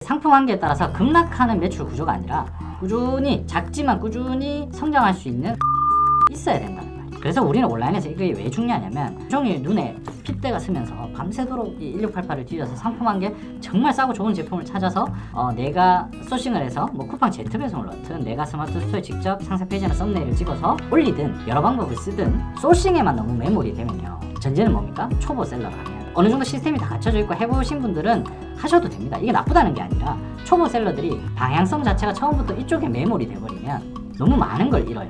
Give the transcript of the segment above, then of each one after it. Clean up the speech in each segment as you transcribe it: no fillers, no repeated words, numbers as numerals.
상품 한계에 따라서 급락하는 매출 구조가 아니라 꾸준히 작지만 꾸준히 성장할 수 있는 있어야 된다는 거예요. 그래서 우리는 온라인에서 이게 왜 중요하냐면 종일 눈에 핏대가 쓰면서 밤새도록 이 1688을 뒤져서 상품 한계 정말 싸고 좋은 제품을 찾아서 내가 소싱을 해서 뭐 쿠팡 Z배송을 넣든 내가 스마트 스토어에 직접 상세 페이지나 썸네일을 찍어서 올리든 여러 방법을 쓰든 소싱에만 너무 매몰이 되면요, 전제는 뭡니까? 초보 셀러가 아니에요. 어느 정도 시스템이 다 갖춰져 있고 해보신 분들은 하셔도 됩니다. 이게 나쁘다는 게 아니라 초보 셀러들이 방향성 자체가 처음부터 이쪽에 매몰이 돼버리면 너무 많은 걸 잃어요.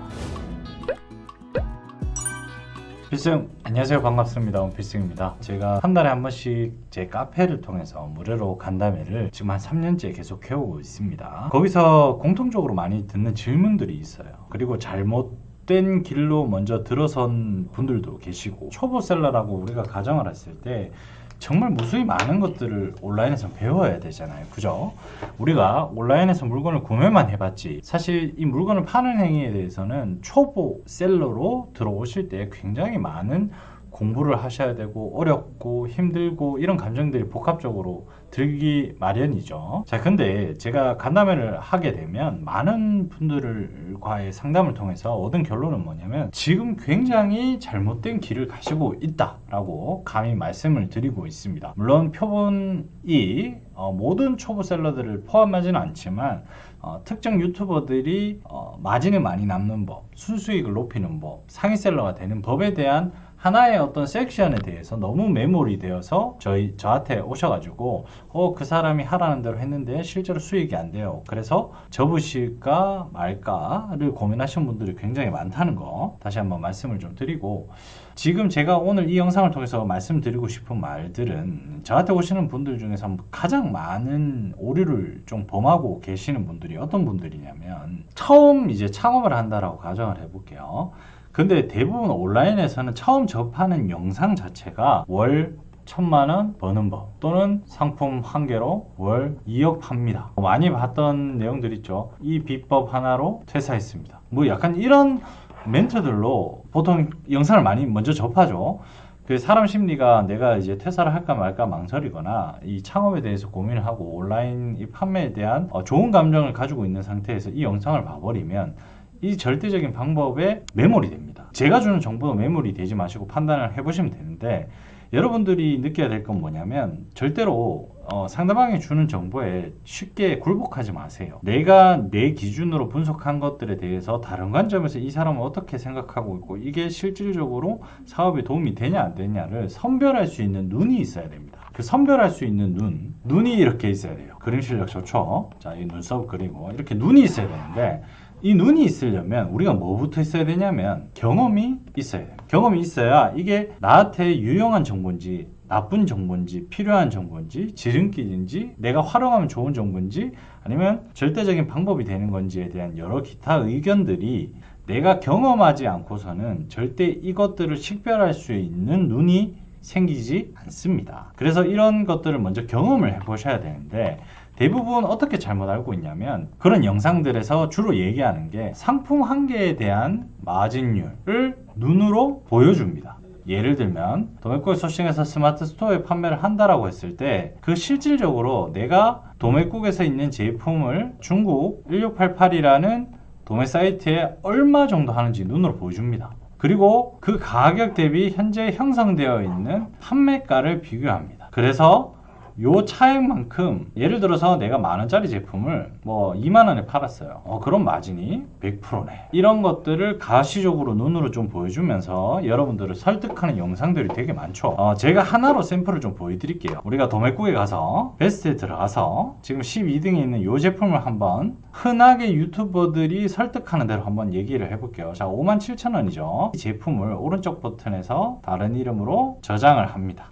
필승, 안녕하세요. 반갑습니다. 원필승입니다. 제가 한 달에 한 번씩 제 카페를 통해서 무료로 간담회를 지금 한 3년째 계속 해오고 있습니다. 거기서 공통적으로 많이 듣는 질문들이 있어요. 그리고 잘못된 길로 먼저 들어선 분들도 계시고, 초보 셀러라고 우리가 가정을 했을 때 정말 무수히 많은 것들을 온라인에서 배워야 되잖아요. 그죠? 우리가 온라인에서 물건을 구매만 해봤지 사실 이 물건을 파는 행위에 대해서는 초보 셀러로 들어오실 때 굉장히 많은 공부를 하셔야 되고 어렵고 힘들고 이런 감정들이 복합적으로 들기 마련이죠. 자, 근데 제가 간담회를 하게 되면 많은 분들과의 상담을 통해서 얻은 결론은 뭐냐면 지금 굉장히 잘못된 길을 가시고 있다라고 감히 말씀을 드리고 있습니다. 물론 표본이 모든 초보 셀러들을 포함하지는 않지만 특정 유튜버들이 마진을 많이 남는 법, 순수익을 높이는 법, 상위 셀러가 되는 법에 대한 하나의 어떤 섹션에 대해서 너무 매몰이 되어서 저한테 오셔가지고 그 사람이 하라는 대로 했는데 실제로 수익이 안 돼요. 그래서 접으실까 말까를 고민하시는 분들이 굉장히 많다는 거 다시 한번 말씀을 좀 드리고, 지금 제가 오늘 이 영상을 통해서 말씀드리고 싶은 말들은 저한테 오시는 분들 중에서 가장 많은 오류를 좀 범하고 계시는 분들이 어떤 분들이냐면, 처음 이제 창업을 한다라고 가정을 해볼게요. 근데 대부분 온라인에서는 처음 접하는 영상 자체가 월 1000만원 버는 법, 또는 상품 한 개로 월 2억 팝니다. 많이 봤던 내용들 있죠. 이 비법 하나로 퇴사했습니다. 뭐 약간 이런 멘트들로 보통 영상을 많이 먼저 접하죠. 그 사람 심리가 내가 이제 퇴사를 할까 말까 망설이거나 이 창업에 대해서 고민을 하고 온라인 이 판매에 대한 좋은 감정을 가지고 있는 상태에서 이 영상을 봐버리면 이 절대적인 방법에 매몰이 됩니다. 제가 주는 정보도 매몰이 되지 마시고 판단을 해보시면 되는데, 여러분들이 느껴야 될 건 뭐냐면 절대로 상대방이 주는 정보에 쉽게 굴복하지 마세요. 내가 내 기준으로 분석한 것들에 대해서 다른 관점에서 이 사람은 어떻게 생각하고 있고 이게 실질적으로 사업에 도움이 되냐 안 되냐를 선별할 수 있는 눈이 있어야 됩니다. 그 선별할 수 있는 눈이 이렇게 있어야 돼요. 그림 실력 좋죠? 자, 이 눈썹 그리고 이렇게 눈이 있어야 되는데, 이 눈이 있으려면 우리가 뭐부터 있어야 되냐면 경험이 있어야 돼요. 경험이 있어야 이게 나한테 유용한 정보인지 나쁜 정보인지 필요한 정보인지 지름길인지 내가 활용하면 좋은 정보인지 아니면 절대적인 방법이 되는 건지에 대한 여러 기타 의견들이 내가 경험하지 않고서는 절대 이것들을 식별할 수 있는 눈이 생기지 않습니다. 그래서 이런 것들을 먼저 경험을 해보셔야 되는데, 대부분 어떻게 잘못 알고 있냐면 그런 영상들에서 주로 얘기하는 게 상품 한 개에 대한 마진율을 눈으로 보여줍니다. 예를 들면 도매국에 소싱해서 스마트 스토어에 판매를 한다라고 했을 때 그 실질적으로 내가 도매국에서 있는 제품을 중국 1688이라는 도매 사이트에 얼마 정도 하는지 눈으로 보여줍니다. 그리고 그 가격 대비 현재 형성되어 있는 판매가를 비교합니다. 그래서 요 차액만큼, 예를 들어서 내가 만원짜리 제품을 뭐 2만원에 팔았어요. 그럼 마진이 100%네. 이런 것들을 가시적으로 눈으로 좀 보여주면서 여러분들을 설득하는 영상들이 되게 많죠. 제가 하나로 샘플을 좀 보여드릴게요. 우리가 도매국에 가서 베스트에 들어가서 지금 12등에 있는 요 제품을 한번 흔하게 유튜버들이 설득하는 대로 한번 얘기를 해볼게요. 자, 57,000원이죠. 이 제품을 오른쪽 버튼에서 다른 이름으로 저장을 합니다.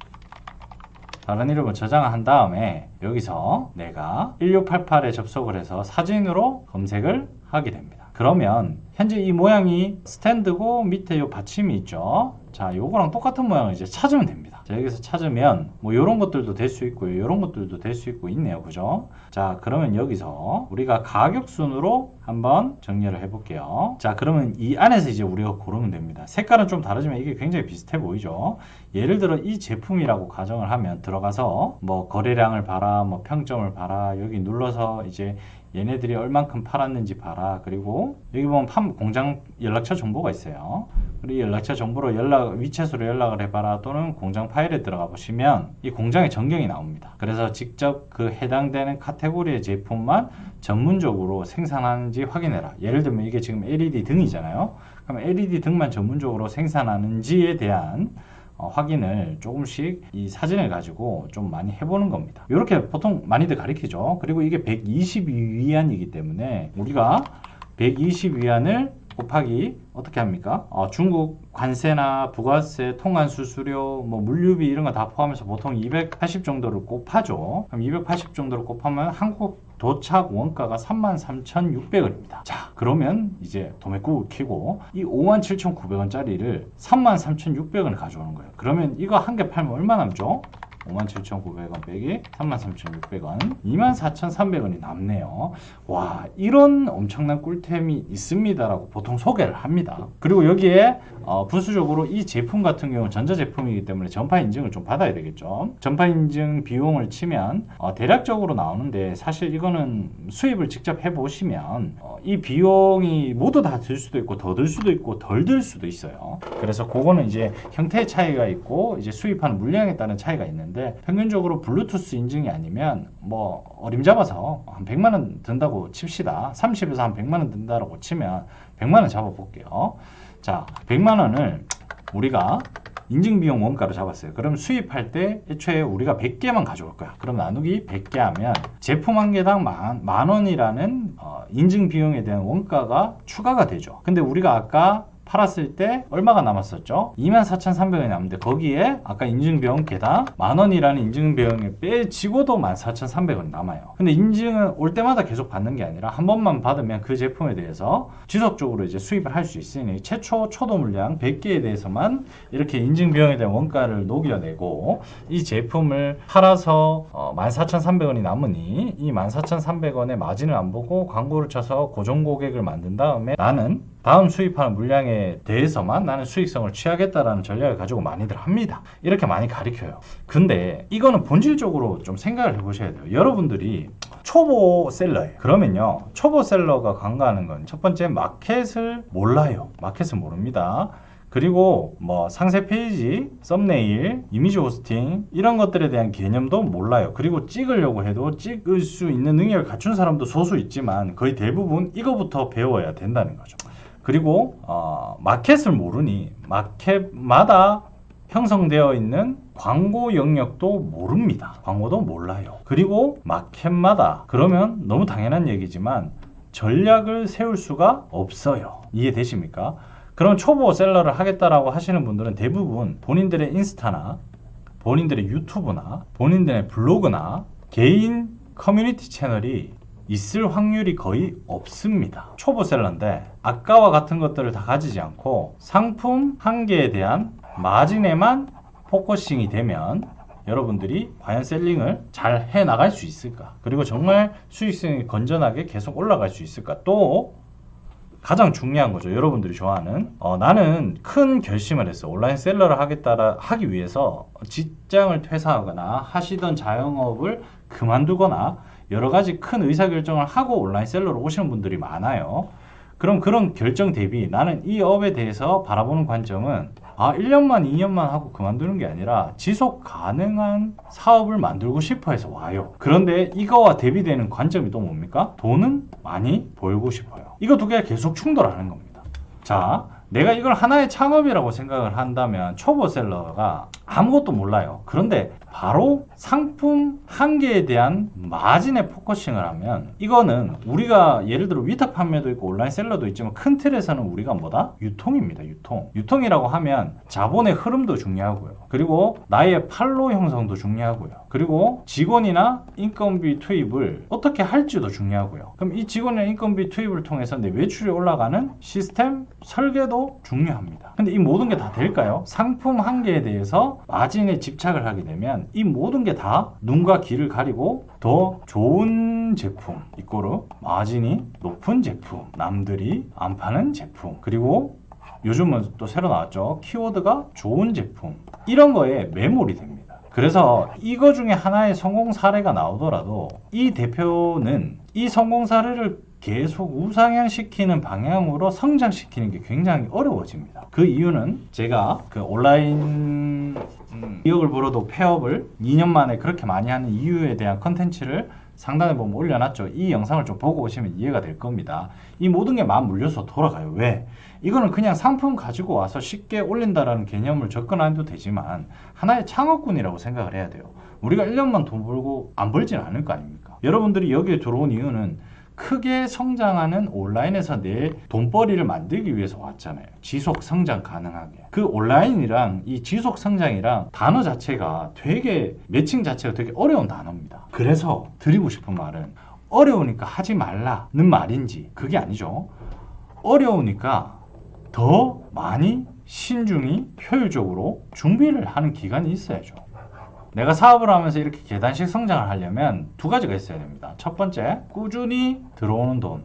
다른 이름을 저장을 한 다음에 여기서 내가 1688에 접속을 해서 사진으로 검색을 하게 됩니다. 그러면 현재 이 모양이 스탠드고 밑에 요 받침이 있죠. 자, 요거랑 똑같은 모양을 이제 찾으면 됩니다. 자, 여기서 찾으면 뭐 요런 것들도 될 수 있고요. 요런 것들도 될 수 있고 있네요. 그죠? 자, 그러면 여기서 우리가 가격 순으로 한번 정리를 해 볼게요. 자, 그러면 이 안에서 이제 우리가 고르면 됩니다. 색깔은 좀 다르지만 이게 굉장히 비슷해 보이죠? 예를 들어 이 제품이라고 가정을 하면 들어가서 뭐 거래량을 봐라, 뭐 평점을 봐라, 여기 눌러서 이제 얘네들이 얼만큼 팔았는지 봐라. 그리고 여기 보면 공장 연락처 정보가 있어요. 그리고 이 연락처 정보로 위챗으로 연락을 해봐라 또는 공장 파일에 들어가 보시면 이 공장의 전경이 나옵니다. 그래서 직접 그 해당되는 카테고리의 제품만 전문적으로 생산하는지 확인해라. 예를 들면 이게 지금 LED 등이잖아요. 그럼 LED 등만 전문적으로 생산하는지에 대한 확인을 조금씩 이 사진을 가지고 좀 많이 해보는 겁니다. 이렇게 보통 많이들 가리키죠. 그리고 이게 122위안이기 때문에 우리가 122위안을 곱하기 어떻게 합니까? 중국 관세나 부가세, 통관 수수료, 뭐 물류비 이런 거 다 포함해서 보통 280 정도를 곱하죠. 그럼 280 정도를 곱하면 한국 도착 원가가 33,600원입니다. 자, 그러면 이제 도매국을 키고 이 57,900원짜리를 33,600원을 가져오는 거예요. 그러면 이거 한 개 팔면 얼마 남죠? 57,900원 빼기 33,600원 24,300원이 남네요. 와, 이런 엄청난 꿀템이 있습니다라고 보통 소개를 합니다. 그리고 여기에 부수적으로 이 제품 같은 경우는 전자제품이기 때문에 전파 인증을 좀 받아야 되겠죠. 전파 인증 비용을 치면 대략적으로 나오는데 사실 이거는 수입을 직접 해보시면 이 비용이 모두 다 들 수도 있고 더 들 수도 있고 덜 들 수도 있어요. 그래서 그거는 이제 형태의 차이가 있고 이제 수입하는 물량에 따른 차이가 있는데 평균적으로 블루투스 인증이 아니면 뭐 어림잡아서 한 100만원 든다고 칩시다. 30에서 한 100만원 든다고 치면 100만원 잡아볼게요. 자, 100만원을 우리가 인증비용 원가로 잡았어요. 그럼 수입할 때 애초에 우리가 100개만 가져올 거야. 그럼 나누기 100개 하면 제품 한 개당 만 원이라는 인증비용에 대한 원가가 추가가 되죠. 근데 우리가 아까 팔았을 때 얼마가 남았었죠? 24,300원이 남는데 거기에 아까 인증비용 개당 만원이라는 인증비용을 빼지고도 14,300원이 남아요. 근데 인증은 올 때마다 계속 받는 게 아니라 한 번만 받으면 그 제품에 대해서 지속적으로 이제 수입을 할 수 있으니 최초 초도 물량 100개에 대해서만 이렇게 인증비용에 대한 원가를 녹여내고 이 제품을 팔아서 14,300원이 남으니 이 14,300원의 마진을 안 보고 광고를 쳐서 고정 고객을 만든 다음에 나는 다음 수입하는 물량에 대해서만 나는 수익성을 취하겠다라는 전략을 가지고 많이들 합니다. 이렇게 많이 가리켜요. 근데 이거는 본질적으로 좀 생각을 해보셔야 돼요. 여러분들이 초보 셀러예요. 그러면요, 초보 셀러가 간과하는 건 첫 번째 마켓을 몰라요. 마켓을 모릅니다. 그리고 뭐 상세 페이지, 썸네일, 이미지 호스팅 이런 것들에 대한 개념도 몰라요. 그리고 찍으려고 해도 찍을 수 있는 능력을 갖춘 사람도 소수 있지만 거의 대부분 이거부터 배워야 된다는 거죠. 그리고 마켓을 모르니 마켓마다 형성되어 있는 광고 영역도 모릅니다. 광고도 몰라요. 그리고 마켓마다 그러면 너무 당연한 얘기지만 전략을 세울 수가 없어요. 이해되십니까? 그럼 초보 셀러를 하겠다라고 하시는 분들은 대부분 본인들의 인스타나 본인들의 유튜브나 본인들의 블로그나 개인 커뮤니티 채널이 있을 확률이 거의 없습니다. 초보 셀러인데 아까와 같은 것들을 다 가지지 않고 상품 한 개에 대한 마진에만 포커싱이 되면 여러분들이 과연 셀링을 잘 해나갈 수 있을까? 그리고 정말 수익성이 건전하게 계속 올라갈 수 있을까? 또 가장 중요한 거죠. 여러분들이 좋아하는 나는 큰 결심을 했어. 온라인 셀러를 하기 위해서 직장을 퇴사하거나 하시던 자영업을 그만두거나 여러 가지 큰 의사결정을 하고 온라인 셀러로 오시는 분들이 많아요. 그럼 그런 결정 대비 나는 이 업에 대해서 바라보는 관점은 1년만 2년만 하고 그만두는 게 아니라 지속 가능한 사업을 만들고 싶어 해서 와요. 그런데 이거와 대비되는 관점이 또 뭡니까? 돈은 많이 벌고 싶어요. 이거 두 개가 계속 충돌하는 겁니다. 자, 내가 이걸 하나의 창업이라고 생각을 한다면 초보 셀러가 아무것도 몰라요. 그런데 바로 상품 한 개에 대한 마진에 포커싱을 하면 이거는 우리가 예를 들어 위탁 판매도 있고 온라인 셀러도 있지만 큰 틀에서는 우리가 뭐다? 유통입니다. 유통이라고 하면 자본의 흐름도 중요하고요. 그리고 나의 판로 형성도 중요하고요. 그리고 직원이나 인건비 투입을 어떻게 할지도 중요하고요. 그럼 이 직원이나 인건비 투입을 통해서 내 매출이 올라가는 시스템 설계도 중요합니다. 근데 이 모든 게 다 될까요? 상품 한 개에 대해서 마진에 집착을 하게 되면 이 모든 게 다 눈과 귀를 가리고 더 좋은 제품, 이꼬르 마진이 높은 제품, 남들이 안 파는 제품, 그리고 요즘은 또 새로 나왔죠. 키워드가 좋은 제품, 이런 거에 매몰이 됩니다. 그래서 이거 중에 하나의 성공 사례가 나오더라도 이 대표는 이 성공 사례를 계속 우상향시키는 방향으로 성장시키는 게 굉장히 어려워집니다. 그 이유는 제가 그 온라인 기억을 불어도 폐업을 2년 만에 그렇게 많이 하는 이유에 대한 컨텐츠를 상단에 보면 올려놨죠. 이 영상을 좀 보고 오시면 이해가 될 겁니다. 이 모든 게 맞물려서 돌아가요. 왜? 이거는 그냥 상품 가지고 와서 쉽게 올린다라는 개념을 접근 안 해도 되지만 하나의 창업군이라고 생각을 해야 돼요. 우리가 1년만 돈 벌고 안 벌진 않을 거 아닙니까? 여러분들이 여기에 들어온 이유는 크게 성장하는 온라인에서 내 돈벌이를 만들기 위해서 왔잖아요. 지속 성장 가능하게. 그 온라인이랑 이 지속 성장이랑 단어 자체가 되게 매칭 자체가 되게 어려운 단어입니다. 그래서 드리고 싶은 말은 어려우니까 하지 말라는 말인지 그게 아니죠. 어려우니까 더 많이 신중히 효율적으로 준비를 하는 기간이 있어야죠. 내가 사업을 하면서 이렇게 계단식 성장을 하려면 두 가지가 있어야 됩니다. 첫 번째, 꾸준히 들어오는 돈,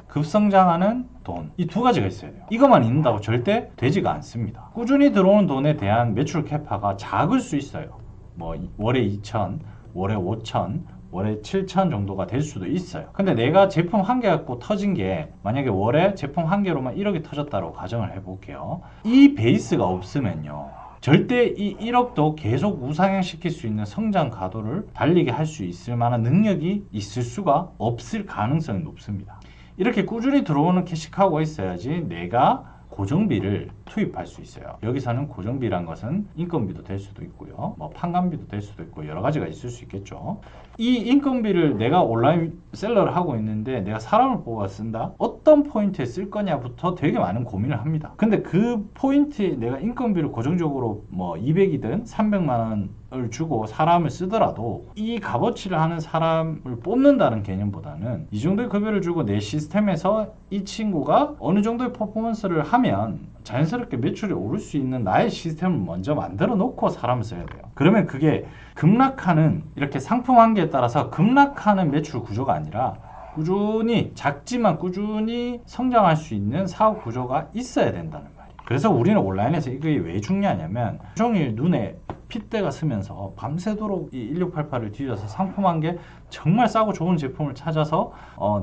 급성장하는 돈, 이 두 가지가 있어야 돼요. 이것만 있는다고 절대 되지가 않습니다. 꾸준히 들어오는 돈에 대한 매출 캐파가 작을 수 있어요. 뭐 월에 2천, 월에 5천, 월에 7천 정도가 될 수도 있어요. 근데 내가 제품 한 개 갖고 터진 게 만약에 월에 제품 한 개로만 1억이 터졌다고 가정을 해볼게요. 이 베이스가 없으면요, 절대 이 1억도 계속 우상향시킬 수 있는 성장 가도를 달리게 할 수 있을 만한 능력이 있을 수가 없을 가능성이 높습니다. 이렇게 꾸준히 들어오는 캐시카우가 있어야지 내가 고정비를 투입할 수 있어요. 여기서는 고정비란 것은 인건비도 될 수도 있고요, 뭐 판관비도 될 수도 있고 여러 가지가 있을 수 있겠죠. 이 인건비를 내가 온라인 셀러를 하고 있는데 내가 사람을 뽑아 쓴다? 어떤 포인트에 쓸 거냐부터 되게 많은 고민을 합니다. 근데 그 포인트에 내가 인건비를 고정적으로 뭐 200이든 300만 원을 주고 사람을 쓰더라도 이 값어치를 하는 사람을 뽑는다는 개념보다는 이 정도의 급여를 주고 내 시스템에서 이 친구가 어느 정도의 퍼포먼스를 하면 자연스럽게 매출이 오를 수 있는 나의 시스템을 먼저 만들어 놓고 사람을 써야 돼요. 그러면 그게 급락하는, 이렇게 상품 한 개에 따라서 급락하는 매출 구조가 아니라 꾸준히, 작지만 꾸준히 성장할 수 있는 사업 구조가 있어야 된다는 말이에요. 그래서 우리는 온라인에서 이게 왜 중요하냐면 종일 눈에 핏대가 쓰면서 밤새도록 이 1688을 뒤져서 상품 한 개 정말 싸고 좋은 제품을 찾아서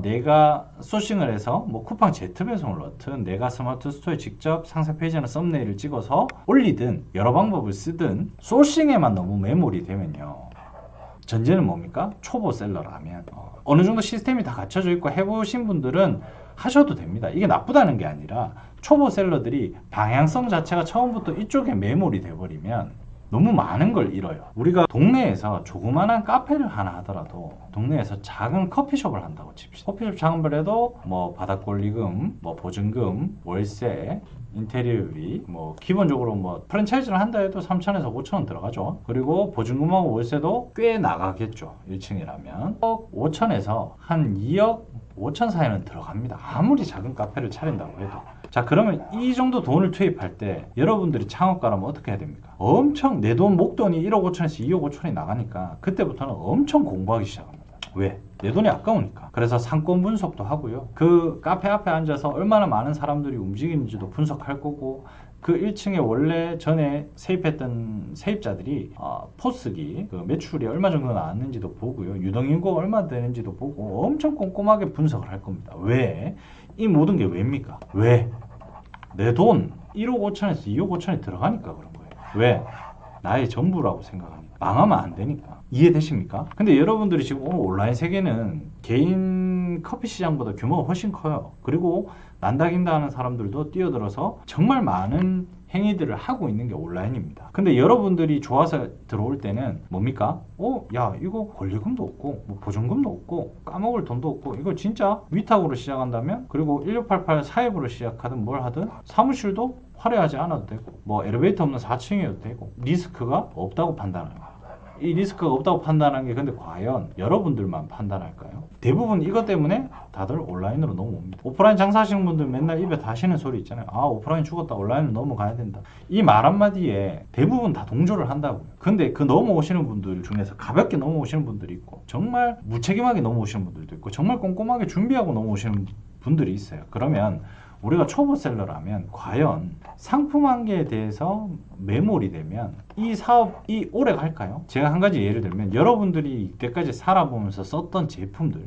내가 소싱을 해서 뭐 쿠팡 Z배송을 넣든 내가 스마트 스토어에 직접 상세 페이지나 썸네일을 찍어서 올리든 여러 방법을 쓰든 소싱에만 너무 매몰이 되면요, 전제는 뭡니까? 초보 셀러라면 어느 정도 시스템이 다 갖춰져 있고 해보신 분들은 하셔도 됩니다. 이게 나쁘다는 게 아니라 초보 셀러들이 방향성 자체가 처음부터 이쪽에 매몰이 돼버리면 너무 많은 걸 잃어요. 우리가 동네에서 조그만한 카페를 하나 하더라도 동네에서 작은 커피숍을 한다고 칩시다. 커피숍 작은 해도 뭐 바닥권리금, 뭐 보증금, 월세, 인테리어비, 뭐 기본적으로 뭐 프랜차이즈를 한다 해도 3천에서 5천원 들어가죠. 그리고 보증금하고 월세도 꽤 나가겠죠. 1층이라면 5천에서 한 2억 5천 사이는 들어갑니다. 아무리 작은 카페를 차린다고 해도. 자, 그러면 이 정도 돈을 투입할 때 여러분들이 창업가라면 어떻게 해야 됩니까? 엄청 내 돈 목돈이 1억 5천에서 2억 5천이 나가니까 그때부터는 엄청 공부하기 시작합니다. 왜? 내 돈이 아까우니까. 그래서 상권 분석도 하고요, 그 카페 앞에 앉아서 얼마나 많은 사람들이 움직이는지도 분석할 거고, 그 1층에 원래 전에 세입했던 세입자들이 포스기 그 매출이 얼마 정도 나왔는지도 보고요, 유동인구가 얼마 되는지도 보고 엄청 꼼꼼하게 분석을 할 겁니다. 왜? 이 모든 게 왜입니까? 왜? 내 돈 1억 5천에서 2억 5천이 들어가니까 그런 거예요. 왜? 나의 전부라고 생각하니까. 망하면 안 되니까. 이해되십니까? 근데 여러분들이 지금 오늘 온라인 세계는 개인 커피 시장보다 규모가 훨씬 커요. 그리고 난다긴다 하는 사람들도 뛰어들어서 정말 많은 행위들을 하고 있는 게 온라인입니다. 근데 여러분들이 좋아서 들어올 때는 뭡니까? 야 이거 권리금도 없고 뭐 보증금도 없고 까먹을 돈도 없고 이거 진짜 위탁으로 시작한다면 그리고 1688 사입으로 시작하든 뭘 하든 사무실도 화려하지 않아도 되고 뭐 엘리베이터 없는 4층이어도 되고 리스크가 없다고 판단해요. 이 리스크가 없다고 판단한 게 근데 과연 여러분들만 판단할까요? 대부분 이것 때문에 다들 온라인으로 넘어옵니다. 오프라인 장사하시는 분들 맨날 입에 다시는 소리 있잖아요. 아 오프라인 죽었다 온라인으로 넘어가야 된다. 이 말 한마디에 대부분 다 동조를 한다고요. 근데 그 넘어오시는 분들 중에서 가볍게 넘어오시는 분들이 있고 정말 무책임하게 넘어오시는 분들도 있고 정말 꼼꼼하게 준비하고 넘어오시는 분들이 있어요. 그러면 우리가 초보셀러라면 과연 상품 한 개에 대해서 매몰이 되면 이 사업이 오래 갈까요? 제가 한 가지 예를 들면 여러분들이 이때까지 살아보면서 썼던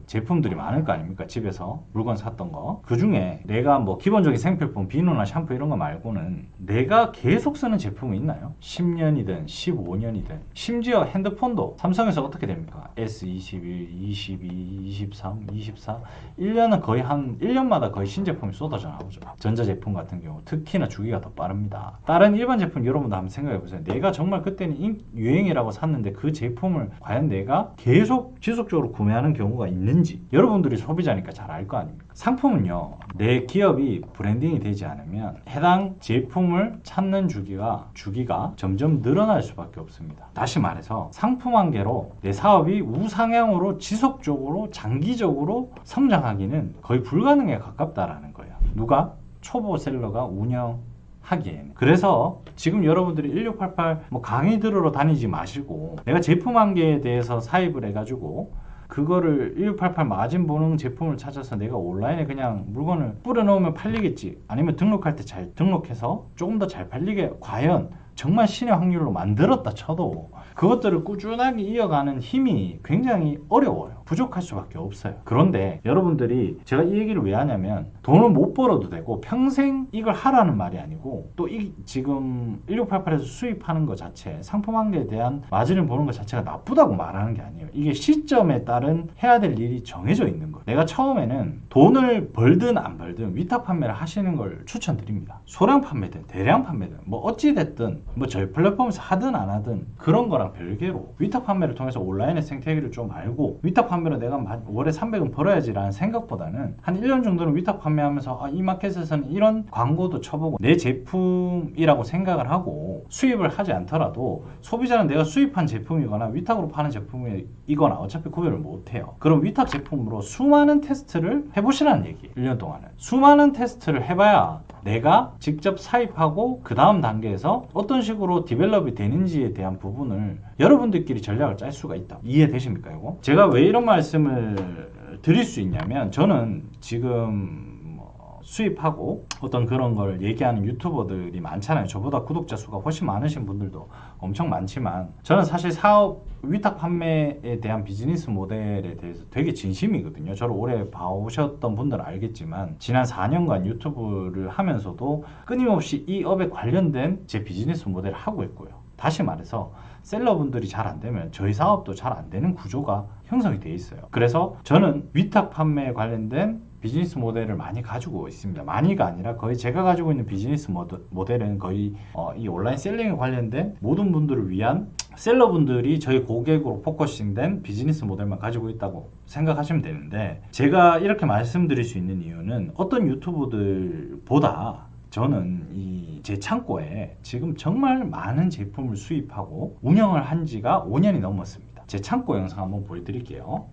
제품들이 많을 거 아닙니까? 집에서 물건 샀던 거. 그 중에 내가 뭐 기본적인 생필품, 비누나 샴푸 이런 거 말고는 내가 계속 쓰는 제품이 있나요? 10년이든 15년이든 심지어 핸드폰도 삼성에서 어떻게 됩니까? S21, 22, 23, 24 1년은 거의 한 1년마다 거의 신제품이 쏟아져 나오죠. 전자제품 같은 경우 특히나 주기가 더 빠릅니다. 다른 일반 제품 여러분도 한번 생각해 보세요. 내가 정말 그때는 유행이라고 샀는데 그 제품을 과연 내가 계속 지속적으로 구매하는 경우가 있는지 여러분들이 소비자니까 잘 알 거 아닙니까? 상품은요, 내 기업이 브랜딩이 되지 않으면 해당 제품을 찾는 주기가 점점 늘어날 수밖에 없습니다. 다시 말해서 상품 한 개로 내 사업이 우상향으로 지속적으로 장기적으로 성장하기는 거의 불가능에 가깝다라는 거예요. 누가? 초보 셀러가 운영하기에는. 그래서 지금 여러분들이 1688 뭐 강의 들으러 다니지 마시고 내가 제품 한 개에 대해서 사입을 해가지고 그거를 1688 마진 보는 제품을 찾아서 내가 온라인에 그냥 물건을 뿌려놓으면 팔리겠지, 아니면 등록할 때 잘 등록해서 조금 더 잘 팔리게 과연 정말 신의 확률로 만들었다 쳐도 그것들을 꾸준하게 이어가는 힘이 굉장히 어려워요. 부족할 수밖에 없어요. 그런데 여러분들이 제가 이 얘기를 왜 하냐면 돈을 못 벌어도 되고 평생 이걸 하라는 말이 아니고 또 이 지금 1688에서 수입하는 것 자체, 상품 한 개에 대한 마진을 보는 것 자체가 나쁘다고 말하는 게 아니에요. 이게 시점에 따른 해야 될 일이 정해져 있는 거예요. 내가 처음에는 돈을 벌든 안 벌든 위탁 판매를 하시는 걸 추천드립니다. 소량 판매든 대량 판매든 뭐 어찌 됐든 뭐 저희 플랫폼에서 하든 안 하든 그런 거랑 별개로 위탁 판매를 통해서 온라인의 생태계를 좀 알고 위탁 판매로 내가 월에 300은 벌어야지라는 생각보다는 한 1년 정도는 위탁 판매하면서 이 마켓에서는 이런 광고도 쳐보고 내 제품이라고 생각을 하고 수입을 하지 않더라도 소비자는 내가 수입한 제품이거나 위탁으로 파는 제품이거나 어차피 구별을 못해요. 그럼 위탁 제품으로 수많은 테스트를 해보시라는 얘기. 1년 동안은 수많은 테스트를 해봐야 내가 직접 사입하고 그 다음 단계에서 어떤 식으로 디벨롭이 되는지에 대한 부분을 여러분들끼리 전략을 짤 수가 있다. 이해되십니까 이거? 제가 왜 이런 말씀을 드릴 수 있냐면 저는 지금 수입하고 어떤 그런 걸 얘기하는 유튜버들이 많잖아요. 저보다 구독자 수가 훨씬 많으신 분들도 엄청 많지만 저는 사실 사업 위탁 판매에 대한 비즈니스 모델에 대해서 되게 진심이거든요. 저를 오래 봐오셨던 분들은 알겠지만 지난 4년간 유튜브를 하면서도 끊임없이 이 업에 관련된 제 비즈니스 모델을 하고 있고요. 다시 말해서 셀러분들이 잘 안 되면 저희 사업도 잘 안 되는 구조가 형성이 돼 있어요. 그래서 저는 위탁 판매에 관련된 비즈니스 모델을 많이 가지고 있습니다. 많이가 아니라 거의 제가 가지고 있는 비즈니스 모델은 거의 이 온라인 셀링에 관련된 모든 분들을 위한 셀러분들이 저희 고객으로 포커싱된 비즈니스 모델만 가지고 있다고 생각하시면 되는데 제가 이렇게 말씀드릴 수 있는 이유는 어떤 유튜버들보다 저는 이 제 창고에 지금 정말 많은 제품을 수입하고 운영을 한 지가 5년이 넘었습니다. 제 창고 영상 한번 보여드릴게요.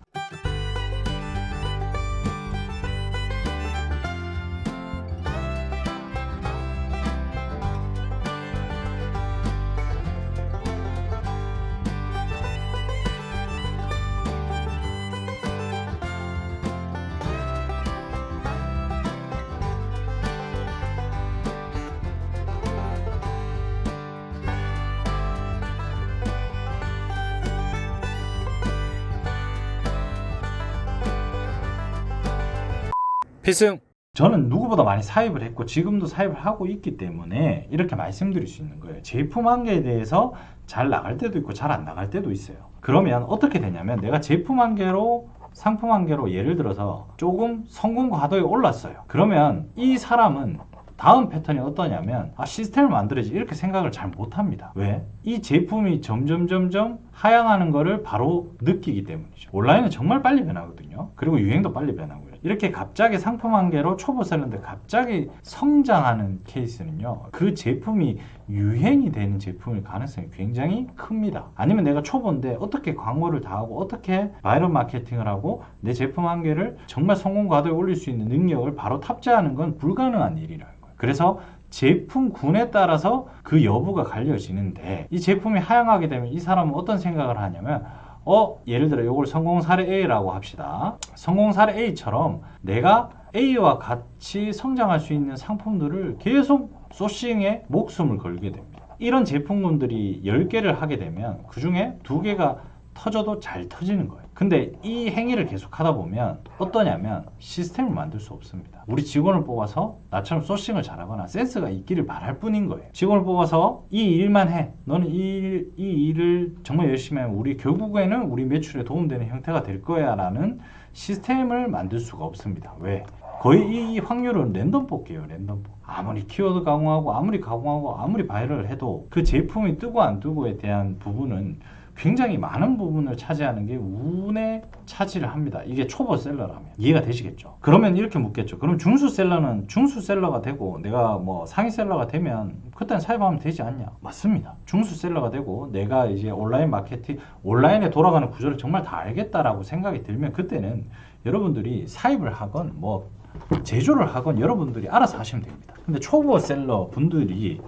필승! 저는 누구보다 많이 사입을 했고 지금도 사입을 하고 있기 때문에 이렇게 말씀드릴 수 있는 거예요. 제품 한 개에 대해서 잘 나갈 때도 있고 잘 안 나갈 때도 있어요. 그러면 어떻게 되냐면 내가 제품 한 개로 상품 한 개로 예를 들어서 조금 성공 과도에 올랐어요. 그러면 이 사람은 다음 패턴이 어떠냐면 시스템을 만들어야지 이렇게 생각을 잘 못합니다. 왜? 이 제품이 점점 하향하는 거를 바로 느끼기 때문이죠. 온라인은 정말 빨리 변하거든요. 그리고 유행도 빨리 변하고요. 이렇게 갑자기 상품 한계로 초보 셀러인데 갑자기 성장하는 케이스는요, 그 제품이 유행이 되는 제품일 가능성이 굉장히 큽니다. 아니면 내가 초보인데 어떻게 광고를 다 하고 어떻게 바이럴 마케팅을 하고 내 제품 한계를 정말 성공 가도에 올릴 수 있는 능력을 바로 탑재하는 건 불가능한 일이라는 거예요. 그래서 제품군에 따라서 그 여부가 갈려지는데, 이 제품이 하향하게 되면 이 사람은 어떤 생각을 하냐면 예를 들어 이걸 성공 사례 A라고 합시다. 성공 사례 A처럼 내가 A와 같이 성장할 수 있는 상품들을 계속 소싱에 목숨을 걸게 됩니다. 이런 제품군들이 10개를 하게 되면 그 중에 2개가 터져도 잘 터지는 거예요. 근데 이 행위를 계속 하다 보면 어떠냐면 시스템을 만들 수 없습니다. 우리 직원을 뽑아서 나처럼 소싱을 잘하거나 센스가 있기를 바랄 뿐인 거예요. 직원을 뽑아서 이 일만 해. 너는 이 일을 정말 열심히 하면 우리 결국에는 우리 매출에 도움되는 형태가 될 거야 라는 시스템을 만들 수가 없습니다. 왜? 거의 이 확률은 랜덤 뽑기예요. 랜덤 뽑기. 아무리 키워드 가공하고 아무리 바이럴을 해도 그 제품이 뜨고 안 뜨고에 대한 부분은 굉장히 많은 부분을 차지하는 게 운의 차지를 합니다. 이게 초보 셀러라면 이해가 되시겠죠? 그러면 이렇게 묻겠죠. 그럼 중수 셀러는 중수 셀러가 되고 내가 뭐 상위 셀러가 되면 그때는 사입하면 되지 않냐? 맞습니다. 중수 셀러가 되고 내가 이제 온라인 마케팅, 온라인에 돌아가는 구조를 정말 다 알겠다라고 생각이 들면 그때는 여러분들이 사입을 하건 뭐 제조를 하건 여러분들이 알아서 하시면 됩니다. 근데 초보 셀러 분들이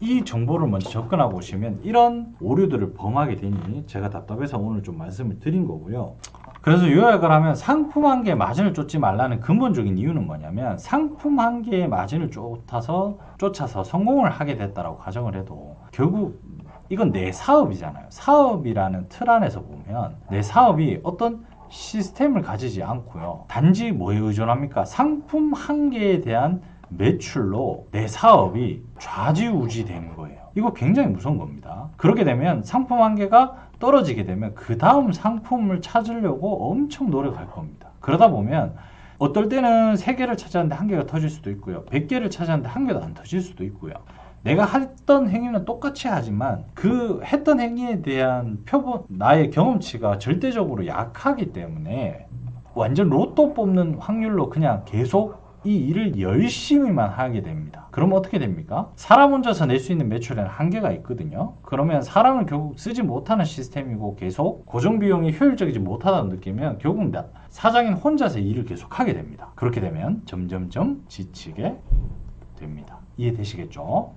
이 정보를 먼저 접근하고 오시면 이런 오류들을 범하게 되니 제가 답답해서 오늘 좀 말씀을 드린 거고요. 그래서 요약을 하면 상품 한계에 마진을 쫓지 말라는 근본적인 이유는 뭐냐면, 상품 한계에 마진을 쫓아서 성공을 하게 됐다라고 가정을 해도 결국 이건 내 사업이잖아요. 사업이라는 틀 안에서 보면 내 사업이 어떤 시스템을 가지지 않고요. 단지 뭐에 의존합니까? 상품 한계에 대한 매출로 내 사업이 좌지우지 되는 거예요. 이거 굉장히 무서운 겁니다. 그렇게 되면 상품 한계가 떨어지게 되면 그 다음 상품을 찾으려고 엄청 노력할 겁니다. 그러다 보면 어떨 때는 3개를 찾았는데 1개가 터질 수도 있고요. 100개를 찾았는데 1개도 안 터질 수도 있고요. 내가 했던 행위는 똑같이 하지만 그 했던 행위에 대한 나의 경험치가 절대적으로 약하기 때문에 완전 로또 뽑는 확률로 그냥 계속 이 일을 열심히만 하게 됩니다. 그러면 어떻게 됩니까? 사람 혼자서 낼 수 있는 매출에는 한계가 있거든요. 그러면 사람을 결국 쓰지 못하는 시스템이고 계속 고정비용이 효율적이지 못하다는 느끼면 결국 사장인 혼자서 일을 계속 하게 됩니다. 그렇게 되면 점점점 지치게 됩니다. 이해되시겠죠?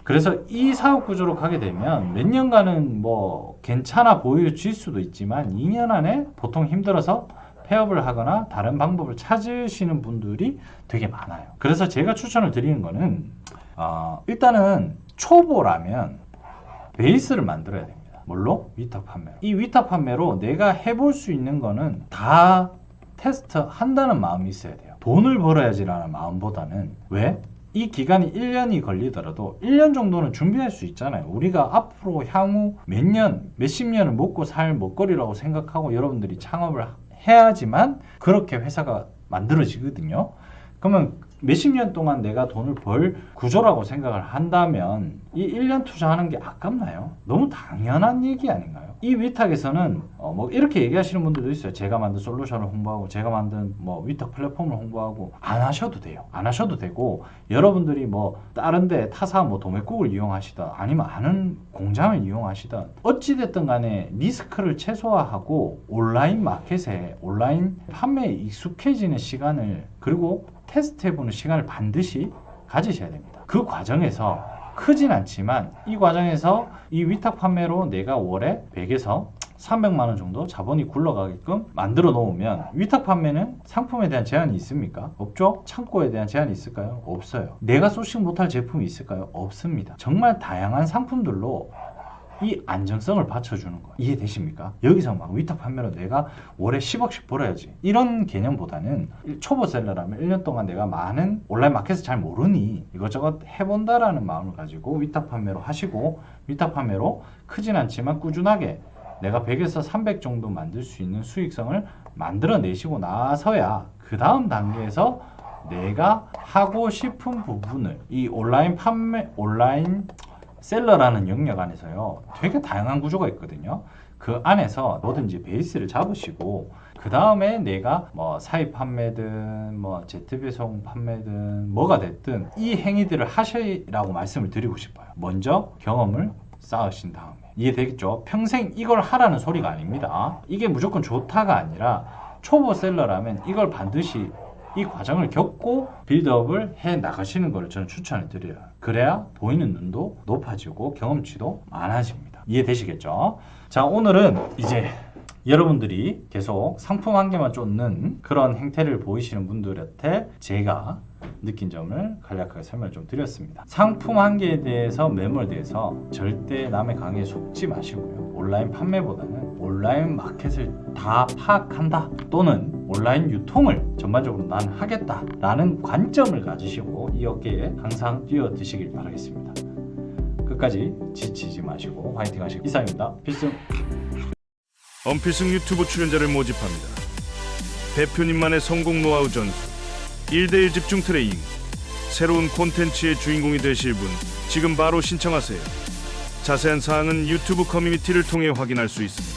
그래서 이 사업 구조로 가게 되면 몇 년간은 뭐 괜찮아 보여질 수도 있지만 2년 안에 보통 힘들어서 폐업을 하거나 다른 방법을 찾으시는 분들이 되게 많아요. 그래서 제가 추천을 드리는 거는 일단은 초보라면 베이스를 만들어야 됩니다. 뭘로? 위탁 판매. 이 위탁 판매로 내가 해볼 수 있는 거는 다 테스트 한다는 마음이 있어야 돼요. 돈을 벌어야지라는 마음보다는. 왜? 이 기간이 1년이 걸리더라도 1년 정도는 준비할 수 있잖아요. 우리가 앞으로 향후 몇십 년을 먹고 살 먹거리라고 생각하고 여러분들이 창업을 해야지만 그렇게 회사가 만들어지거든요. 그러면 몇십 년 동안 내가 돈을 벌 구조라고 생각을 한다면 이 1년 투자하는 게 아깝나요? 너무 당연한 얘기 아닌가요? 이 위탁에서는 뭐 이렇게 얘기하시는 분들도 있어요. 제가 만든 솔루션을 홍보하고 제가 만든 뭐 위탁 플랫폼을 홍보하고 안 하셔도 돼요. 안 하셔도 되고 여러분들이 뭐 다른데 타사 뭐 도매국을 이용하시든 아니면 아는 공장을 이용하시든 어찌됐든 간에 리스크를 최소화하고 온라인 마켓에 온라인 판매에 익숙해지는 시간을 그리고 테스트해보는 시간을 반드시 가지셔야 됩니다. 그 과정에서 크진 않지만 이 과정에서 이 위탁 판매로 내가 월에 100에서 300만 원 정도 자본이 굴러가게끔 만들어 놓으면 위탁 판매는 상품에 대한 제한이 있습니까? 없죠? 창고에 대한 제한이 있을까요? 없어요. 내가 소싱 못할 제품이 있을까요? 없습니다. 정말 다양한 상품들로 이 안정성을 받쳐주는 거예요. 이해되십니까? 여기서 막 위탁 판매로 내가 월에 10억씩 벌어야지 이런 개념보다는 초보 셀러라면 1년 동안 내가 많은 온라인 마켓을 잘 모르니 이것저것 해본다라는 마음을 가지고 위탁 판매로 하시고 위탁 판매로 크진 않지만 꾸준하게 내가 100에서 300 정도 만들 수 있는 수익성을 만들어내시고 나서야 그 다음 단계에서 내가 하고 싶은 부분을 이 온라인 셀러라는 영역 안에서요 되게 다양한 구조가 있거든요. 그 안에서 뭐든지 베이스를 잡으시고 그 다음에 내가 뭐 사입 판매든 뭐 제트배송 판매든 뭐가 됐든 이 행위들을 하시라고 말씀을 드리고 싶어요. 먼저 경험을 쌓으신 다음에. 이해되겠죠? 평생 이걸 하라는 소리가 아닙니다. 이게 무조건 좋다가 아니라 초보 셀러라면 이걸 반드시 이 과정을 겪고 빌드업을 해 나가시는 걸 저는 추천을 드려요. 그래야 보이는 눈도 높아지고 경험치도 많아집니다. 이해되시겠죠? 자, 오늘은 이제 여러분들이 계속 상품 한 개만 쫓는 그런 행태를 보이시는 분들한테 제가 느낀 점을 간략하게 설명을 좀 드렸습니다. 상품 한 개에 대해서 매몰돼서 절대 남의 강의에 속지 마시고요. 온라인 판매보다는 온라인 마켓을 다 파악한다 또는 온라인 유통을 전반적으로 난 하겠다 라는 관점을 가지시고 이 업계에 항상 뛰어드시길 바라겠습니다. 끝까지 지치지 마시고 화이팅 하시고 이상입니다. 필승. 엄필승 유튜브 출연자를 모집합니다. 대표님만의 성공 노하우 전수, 1대1 집중 트레이닝, 새로운 콘텐츠의 주인공이 되실 분 지금 바로 신청하세요. 자세한 사항은 유튜브 커뮤니티를 통해 확인할 수 있습니다.